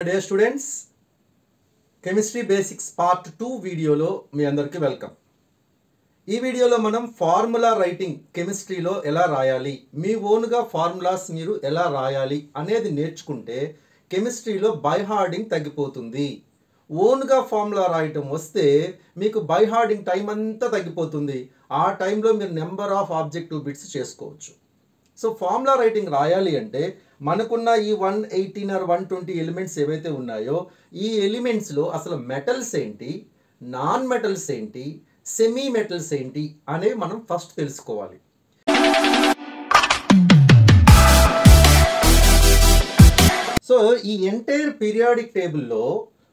Dear students, Chemistry Basics Part 2 వీడియోలో మీ అందరికీ welcome. ఈ వీడియోలో మనం ఫార్ములా రైటింగ్ కెమిస్ట్రీలో ఎలా రాయాలి, మీ ఓన్గా ఫార్ములాస్ మీరు ఎలా రాయాలి అనేది నేర్చుకుంటే కెమిస్ట్రీలో బై హార్డింగ్ తగ్గిపోతుంది. ఓన్గా ఫార్ములా రాయటం వస్తే మీకు బై హార్డింగ్ టైం అంతా తగ్గిపోతుంది. ఆ టైంలో మీరు నెంబర్ ఆఫ్ ఆబ్జెక్టివ్ బిట్స్ చేసుకోవచ్చు. సో ఫార్ములా రైటింగ్ రాయాలి అంటే మనకున్న ఈ 118 or 120 ఎలిమెంట్స్ ఏవైతే ఉన్నాయో ఈ ఎలిమెంట్స్లో అసలు మెటల్స్ ఏంటి, నాన్ మెటల్స్ ఏంటి, సెమీ మెటల్స్ ఏంటి అనేవి మనం ఫస్ట్ తెలుసుకోవాలి. సో ఈ ఎంటైర్ పీరియాడిక్ టేబుల్లో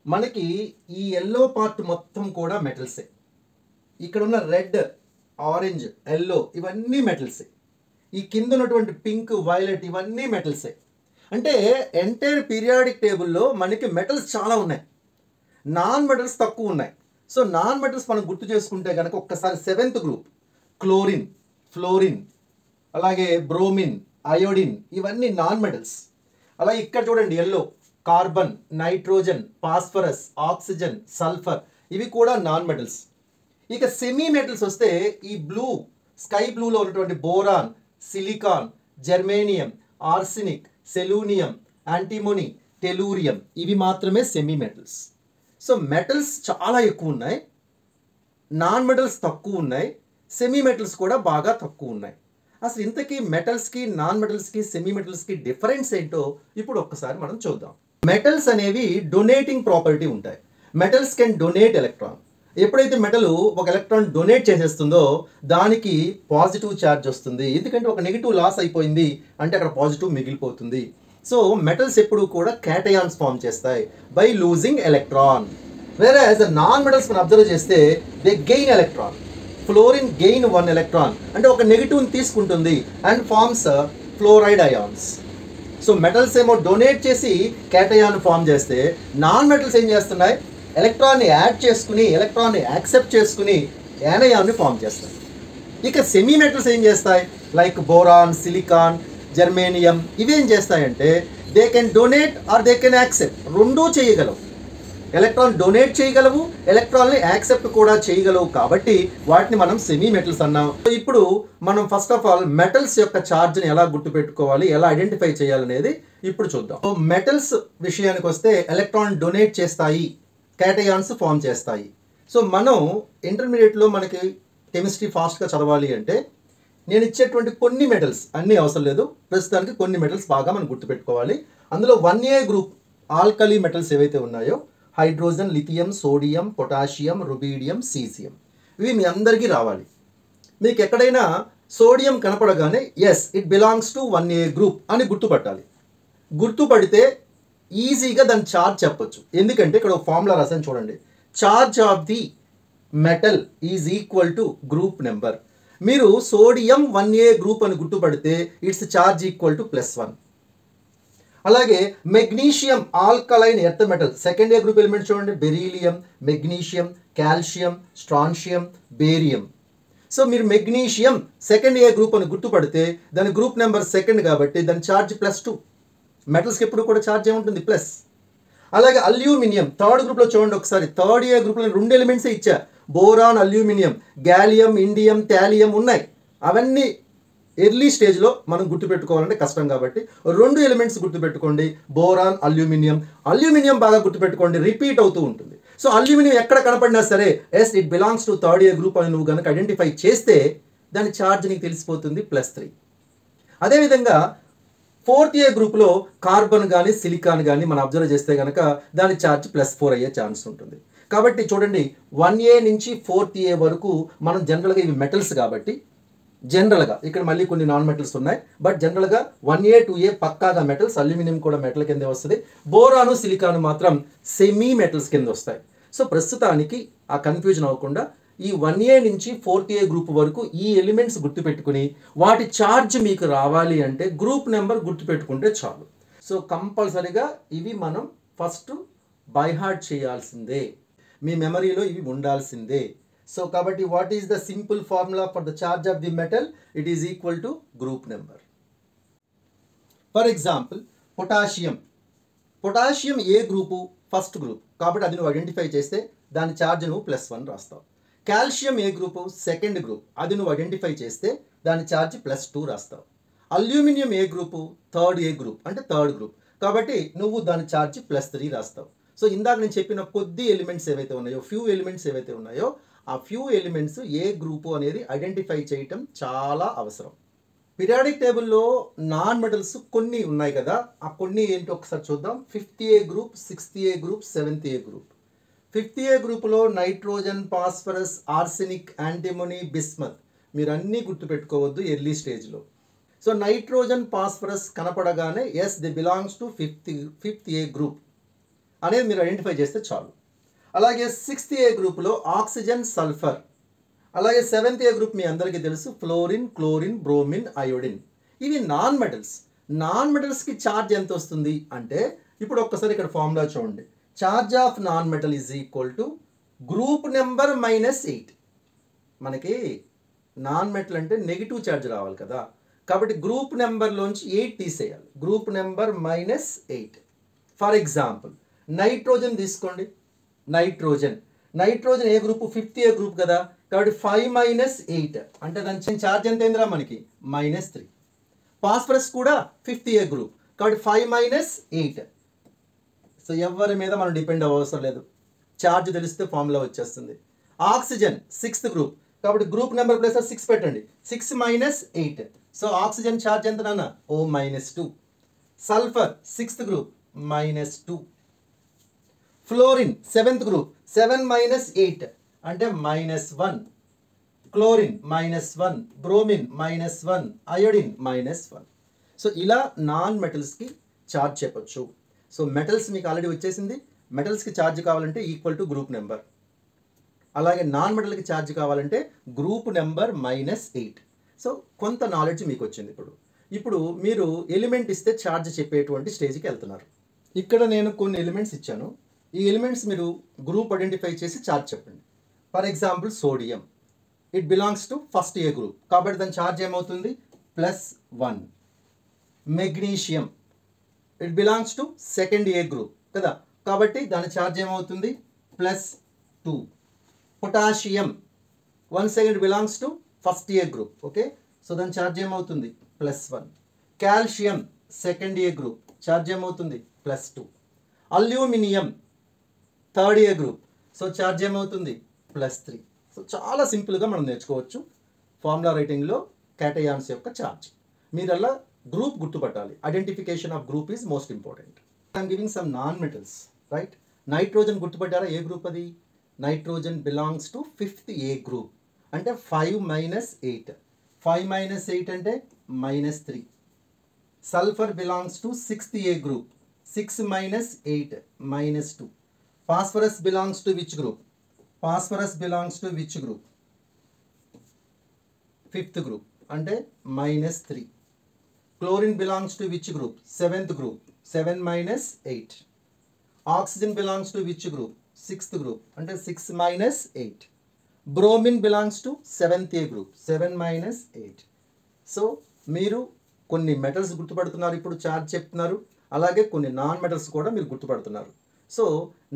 మనకి ఈ ఎల్లో పార్ట్ మొత్తం కూడా మెటల్సే. ఇక్కడ ఉన్న రెడ్, ఆరెంజ్, ఎల్లో ఇవన్నీ మెటల్సే. ఈ కింద ఉన్నటువంటి పింక్, వైలెట్ ఇవన్నీ మెటల్సే. అంటే ఎంటైర్ పీరియాడిక్ టేబుల్లో మనకి మెటల్స్ చాలా ఉన్నాయి, నాన్ మెటల్స్ తక్కువ ఉన్నాయి. సో నాన్ మెటల్స్ మనం గుర్తు చేసుకుంటే కనుక ఒక్కసారి 7th గ్రూప్ క్లోరిన్, ఫ్లోరిన్, అలాగే బ్రోమిన్, అయోడిన్ ఇవన్నీ నాన్ మెటల్స్. అలాగే ఇక్కడ చూడండి yellow, carbon, nitrogen, phosphorus, oxygen, sulphur ఇవి కూడా నాన్ మెటల్స్. ఇక సెమీ మెటల్స్ వస్తే ఈ బ్లూ, స్కై బ్లూలో ఉన్నటువంటి boron, silicon, germanium, arsenic, selenium, antimony, tellurium ఇవి మాత్రమే సెమీ మెటల్స్. సో మెటల్స్ చాలా ఎక్కువ ఉన్నాయి, నాన్ మెటల్స్ తక్కువ ఉన్నాయి, సెమీ మెటల్స్ కూడా బాగా తక్కువ ఉన్నాయి. అసలు ఇంతకీ మెటల్స్కి, నాన్ మెటల్స్కి, సెమీ మెటల్స్కి డిఫరెన్స్ ఏంటో ఇప్పుడు ఒక్కసారి మనం చూద్దాం. మెటల్స్ అనేవి డొనేటింగ్ ప్రాపర్టీ ఉంటాయి. Metals can donate electron. ఎప్పుడైతే మెటల్ ఒక ఎలక్ట్రాన్ డొనేట్ చేసేస్తుందో దానికి పాజిటివ్ ఛార్జ్ వస్తుంది. ఎందుకంటే ఒక నెగిటివ్ లాస్ అయిపోయింది అంటే అక్కడ పాజిటివ్ మిగిలిపోతుంది. సో మెటల్స్ ఎప్పుడు కూడా క్యాటయాన్స్ ఫామ్ చేస్తాయి by losing electron. Whereas non metals మనం అబ్జర్వ్ చేస్తే they gain electron. Fluorine gain 1 electron అంటే ఒక నెగిటివ్ని తీసుకుంటుంది and forms fluoride ions. So metals ఏమో డొనేట్ చేసి క్యాటయాన్ ఫామ్ చేస్తే నాన్ మెటల్స్ ఏం చేస్తున్నాయి, ఎలక్ట్రాన్ని యాడ్ చేసుకుని, ఎలక్ట్రాన్ని యాక్సెప్ట్ చేసుకుని యానయాన్ని ఫామ్ చేస్తాయి. ఇక సెమీ మెటల్స్ ఏం చేస్తాయి, లైక్ బోరాన్, సిలికాన్, జర్మేనియం ఇవేం చేస్తాయంటే they can donate or they can accept. రెండూ చేయగలవు. ఎలక్ట్రాన్ డొనేట్ చేయగలవు, ఎలక్ట్రాన్ని యాక్సెప్ట్ కూడా చేయగలవు. కాబట్టి వాటిని మనం సెమీ మెటల్స్ అన్నాం. ఇప్పుడు మనం ఫస్ట్ ఆఫ్ ఆల్ మెటల్స్ యొక్క ఛార్జ్ని ఎలా గుర్తుపెట్టుకోవాలి, ఎలా ఐడెంటిఫై చేయాలనేది ఇప్పుడు చూద్దాం. సో మెటల్స్ విషయానికి వస్తే ఎలక్ట్రాన్ డొనేట్ చేస్తాయి, క్యాటయాన్స్ ఫామ్ చేస్తాయి. సో మనం ఇంటర్మీడియట్లో మనకి కెమిస్ట్రీ ఫాస్ట్గా చదవాలి అంటే నేను ఇచ్చేటువంటి కొన్ని మెటల్స్ అన్నీ అవసరం లేదు, ప్రస్తుతానికి కొన్ని మెటల్స్ బాగా మనం గుర్తుపెట్టుకోవాలి. అందులో 1A గ్రూప్ ఆల్కలీ మెటల్స్ ఏవైతే ఉన్నాయో hydrogen, lithium, sodium, potassium, rubidium, caesium ఇవి మీ అందరికీ రావాలి. మీకు ఎక్కడైనా సోడియం కనపడగానే yes it belongs to 1A group అని గుర్తుపట్టాలి. గుర్తుపడితే ఈజీగా దాని ఛార్జ్ చెప్పొచ్చు. ఎందుకంటే ఇక్కడ ఒక ఫార్ములా రాసాను చూడండి, charge of the metal is equal to group number. మీరు సోడియం 1A గ్రూప్ అని గుర్తుపడితే ఇట్స్ ఛార్జ్ ఈక్వల్ టు +1. అలాగే magnesium alkaline earth metal 2A group element చూడండి, beryllium, magnesium, calcium, strontium, barium. So మీరు మెగ్నీషియం 2A గ్రూప్ అని గుర్తుపడితే దాని group number 2 కాబట్టి దాని ఛార్జ్ +2. మెటల్స్కి ఎప్పుడు కూడా ఛార్జ్ ఏముంటుంది, ప్లస్. అలాగే అల్యూమినియం 3rd గ్రూప్లో చూడండి ఒకసారి, 3A గ్రూప్లో 2 ఎలిమెంట్సే ఇచ్చా, boron, aluminium, gallium, indium, thallium ఉన్నాయి. అవన్నీ ఎర్లీ స్టేజ్లో మనం గుర్తుపెట్టుకోవాలంటే కష్టం కాబట్టి 2 ఎలిమెంట్స్ గుర్తుపెట్టుకోండి, బోరాన్, అల్యూమినియం. అల్యూమినియం బాగా గుర్తుపెట్టుకోండి, రిపీట్ అవుతూ ఉంటుంది. సో అల్యూమినియం ఎక్కడ కనపడినా సరే yes it belongs to 3A group అని నువ్వు కనుక ఐడెంటిఫై చేస్తే దాని ఛార్జ్ నీకు తెలిసిపోతుంది, +3. అదేవిధంగా 4A గ్రూప్లో కార్బన్ కానీ సిలికాన్ కానీ మనం అబ్జర్వ్ చేస్తే కనుక దాని ఛార్జ్ +4 అయ్యే ఛాన్స్ ఉంటుంది. కాబట్టి చూడండి 1A నుంచి 4A వరకు మనం జనరల్గా ఇవి మెటల్స్ కాబట్టి జనరల్గా ఇక్కడ మళ్ళీ కొన్ని నాన్ మెటల్స్ ఉన్నాయి, బట్ జనరల్గా 1A 2A పక్కాగా మెటల్స్. అల్యూమినియం కూడా మెటల్ కిందే వస్తుంది, బోరాను, సిలికాను మాత్రం సెమీ మెటల్స్ కింద వస్తాయి. సో ప్రస్తుతానికి ఆ కన్ఫ్యూజన్ అవ్వకుండా ఈ 1A నుంచి 4A గ్రూప్ వరకు ఈ ఎలిమెంట్స్ గుర్తుపెట్టుకుని వాటి ఛార్జ్ మీకు రావాలి అంటే గ్రూప్ నెంబర్ గుర్తుపెట్టుకుంటే చాలు. సో కంపల్సరీగా ఇవి మనం ఫస్ట్ బై హార్ట్ చేయాల్సిందే, మీ మెమరీలో ఇవి ఉండాల్సిందే. సో కాబట్టి what is the simple formula for the charge of the metal, it is equal to group number. For example potassium potassium A group? First group, కాబట్టి అది నువ్వు ఐడెంటిఫై చేస్తే దాని ఛార్జ్ నువ్వు +1 రాస్తావు. కాల్షియం ఏ గ్రూపు? సెకండ్ గ్రూప్, అది నువ్వు identify చేస్తే దాని ఛార్జ్ +2 రాస్తావు. అల్యూమినియం ఏ గ్రూపు? థర్డ్ ఏ గ్రూప్, అంటే థర్డ్ గ్రూప్, కాబట్టి నువ్వు దాని ఛార్జ్ +3 రాస్తావు. సో ఇందాక నేను చెప్పిన కొద్ది ఎలిమెంట్స్ ఏవైతే ఉన్నాయో, ఫ్యూ ఎలిమెంట్స్ ఏవైతే ఉన్నాయో, ఆ ఫ్యూ ఎలిమెంట్స్ ఏ గ్రూపు అనేది ఐడెంటిఫై చేయటం చాలా అవసరం. పీరియాడిక్ టేబుల్లో నాన్ మెటల్స్ కొన్ని ఉన్నాయి కదా, ఆ కొన్ని ఏంటో ఒకసారి చూద్దాం. 5th A group, 6th A group, 7th A group. 5th A గ్రూపులో nitrogen, phosphorus, arsenic, antimony, bismuth. మీరు అన్నీ గుర్తుపెట్టుకోవద్దు ఎర్లీ స్టేజ్లో. సో నైట్రోజన్, ఫాస్ఫరస్ కనపడగానే yes the belongs to 5th A group అనేది మీరు ఐడెంటిఫై చేస్తే చాలు. అలాగే 6th ఏ గ్రూప్లో ఆక్సిజన్, సల్ఫర్. అలాగే 7th ఏ గ్రూప్ మీ అందరికీ తెలుసు, ఫ్లోరిన్, క్లోరిన్, బ్రోమిన్, అయోడిన్. ఇవి నాన్ మెటల్స్. నాన్ మెటల్స్కి ఛార్జ్ ఎంత వస్తుంది అంటే, ఇప్పుడు ఒక్కసారి ఇక్కడ ఫార్ములా చూడండి. Charge of non metal is equal to group number -8. మనకి నాన్ మెటల్ అంటే నెగిటివ్ ఛార్జ్ రావాలి కదా, కాబట్టి గ్రూప్ నెంబర్లోంచి 8 తీసేయాలి. Group number -8. For example nitrogen తీసుకోండి. Nitrogen A group? 5th A group కదా, కాబట్టి 5 - 8 అంటే దాని ఛార్జ్ ఎంత అయిందిరా మనకి? -3. ఫాస్ఫరస్ కూడా 5th ఏ గ్రూప్, కాబట్టి 5 - 8. సో ఎవరి మీద మనం డిపెండ్ అవ్వవసరం లేదు, ఛార్జ్ తెలిస్తే ఫార్ములా వచ్చేస్తుంది. ఆక్సిజన్ 6th గ్రూప్, కాబట్టి గ్రూప్ నెంబర్ ప్లస్ 6 పెట్టండి. 6 - 8, సో ఆక్సిజన్ ఛార్జ్ ఎంత నాన్న? -2. Sulphur 6th group, -2. Fluorine 7th group, 7 - 8 అంటే -1. Chlorine -1, bromine -1, iodine -1. సో ఇలా నాన్ మెటల్స్కి ఛార్జ్ చెప్పొచ్చు. సో మెటల్స్ మీకు ఆల్రెడీ వచ్చేసింది. మెటల్స్కి ఛార్జ్ కావాలంటే ఈక్వల్ టు గ్రూప్ నెంబర్. అలాగే నాన్ మెటల్కి ఛార్జ్ కావాలంటే గ్రూప్ నెంబర్ -8. సో కొంత నాలెడ్జ్ మీకు వచ్చింది. ఇప్పుడు మీరు ఎలిమెంట్ ఇస్తే ఛార్జ్ చెప్పేటువంటి స్టేజ్కి వెళ్తున్నారు. ఇక్కడ నేను కొన్ని ఎలిమెంట్స్ ఇచ్చాను. ఈ ఎలిమెంట్స్ మీరు గ్రూప్ ఐడెంటిఫై చేసి ఛార్జ్ చెప్పండి. For example sodium, it belongs to 1st A group, కాబట్టి దాని ఛార్జ్ ఏమవుతుంది? +1. Magnesium, it belongs to 2nd A group కదా, కాబట్టి దాని ఛార్జ్ ఏమవుతుంది? +2. Potassium, once again it belongs to 1st A group, okay, so దాని ఛార్జ్ ఏమవుతుంది? +1. కాల్షియం 2nd ఏ group, charge ఏమవుతుంది? +2. అల్యూమినియం 3rd ఏ గ్రూప్, సో ఛార్జ్ ఏమవుతుంది? +3. సో చాలా సింపుల్గా మనం నేర్చుకోవచ్చు ఫార్ములా రైటింగ్లో క్యాటయాన్స్ యొక్క ఛార్జ్. మీరల్లా గ్రూప్ గుర్తుపట్టాలి. Identification of group is most important. I'm giving some non metals, right. Nitrogen గుర్తుపట్టారా? ఏ గ్రూప్ అది? Nitrogen belongs to 5th A group, అంటే 5 - 8. 5 - 8 అంటే -3. Sulphur belongs to 6th A group, 6 - 8 -2. Phosphorus belongs to which group? Phosphorus belongs to which group? 5th group, అంటే -3. Chlorine belongs to which group? 7th group, 7 - 8. Oxygen belongs to which group? 6th group, అంటే 6 - 8. Bromine belongs to 7th A group, 7 - 8. So మీరు కొన్ని metals గుర్తుపడుతున్నారు, ఇప్పుడు charge చెప్తున్నారు, అలాగే కొన్ని non metals కూడా మీరు గుర్తుపడుతున్నారు. సో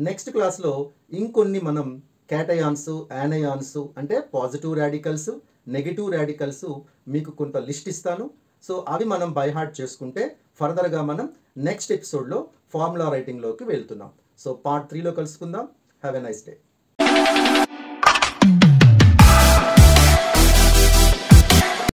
నెక్స్ట్ క్లాస్లో ఇంకొన్ని మనం క్యాటయాన్స్, యానయాన్స్ అంటే పాజిటివ్ రాడికల్స్, నెగిటివ్ రాడికల్స్ మీకు కొంత లిస్ట్ ఇస్తాను. సో అవి మనం బై హార్ట్ చేసుకుంటే ఫర్దర్గా మనం నెక్స్ట్ ఎపిసోడ్లో ఫార్ములా రైటింగ్లోకి వెళ్తున్నాం. సో పార్ట్ 3లో కలుసుకుందాం. Have a nice day.